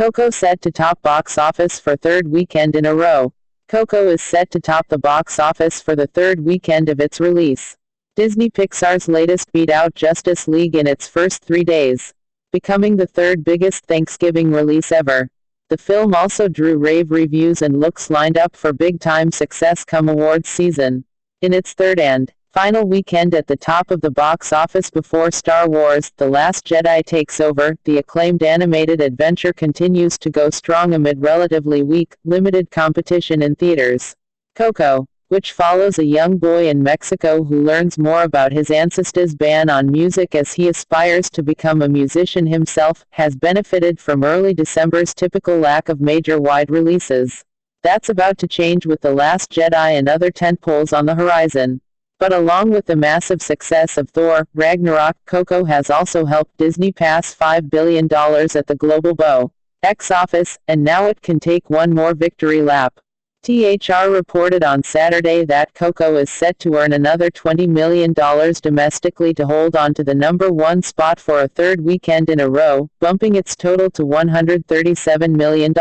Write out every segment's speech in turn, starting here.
Coco set to top box office for third weekend in a row. Coco is set to top the box office for the third weekend of its release. Disney Pixar's latest beat out Justice League in its first 3 days, becoming the third biggest Thanksgiving release ever. The film also drew rave reviews and looks lined up for big-time success come awards season. In its third and final weekend at the top of the box office before Star Wars: The Last Jedi takes over, the acclaimed animated adventure continues to go strong amid relatively weak, limited competition in theaters. Coco, which follows a young boy in Mexico who learns more about his ancestors' ban on music as he aspires to become a musician himself, has benefited from early December's typical lack of major wide releases. That's about to change with The Last Jedi and other tentpoles on the horizon. But along with the massive success of Thor: Ragnarok, Coco has also helped Disney pass $5 billion at the global box office, and now it can take one more victory lap. THR reported on Saturday that Coco is set to earn another $20 million domestically to hold on to the #1 spot for a third weekend in a row, bumping its total to $137 million.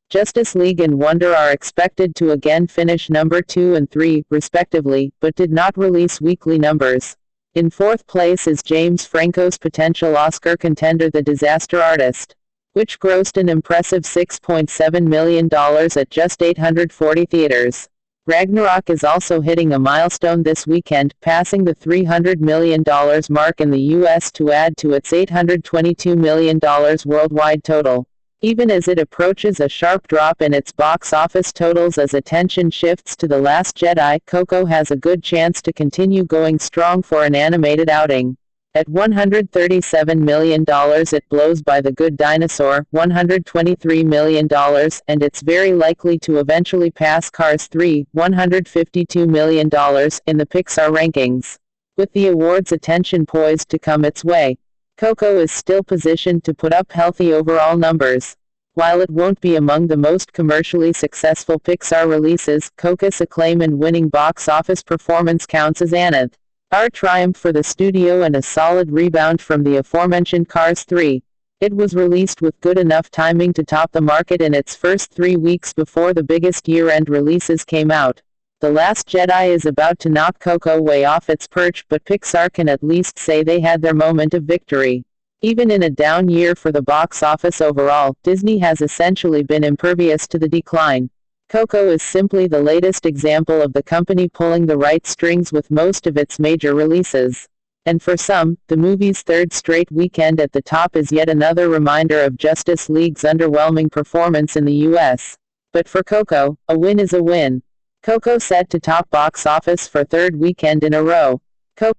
Justice League and Wonder are expected to again finish number 2 and 3, respectively, but did not release weekly numbers. In fourth place is James Franco's potential Oscar contender The Disaster Artist, which grossed an impressive $6.7 million at just 840 theaters. Ragnarok is also hitting a milestone this weekend, passing the $300 million mark in the US to add to its $822 million worldwide total. Even as it approaches a sharp drop in its box office totals as attention shifts to The Last Jedi, Coco has a good chance to continue going strong for an animated outing. At $137 million it blows by The Good Dinosaur, $123 million, and it's very likely to eventually pass Cars 3, $152 million, in the Pixar rankings. With the awards attention poised to come its way, Coco is still positioned to put up healthy overall numbers. While it won't be among the most commercially successful Pixar releases, Coco's acclaim and winning box office performance counts as an triumph for the studio and a solid rebound from the aforementioned Cars 3. It was released with good enough timing to top the market in its first 3 weeks before the biggest year-end releases came out. The Last Jedi is about to knock Coco way off its perch, but Pixar can at least say they had their moment of victory. Even in a down year for the box office overall, Disney has essentially been impervious to the decline. Coco is simply the latest example of the company pulling the right strings with most of its major releases. And for some, the movie's third straight weekend at the top is yet another reminder of Justice League's underwhelming performance in the US. But for Coco, a win is a win. Coco set to top box office for third weekend in a row.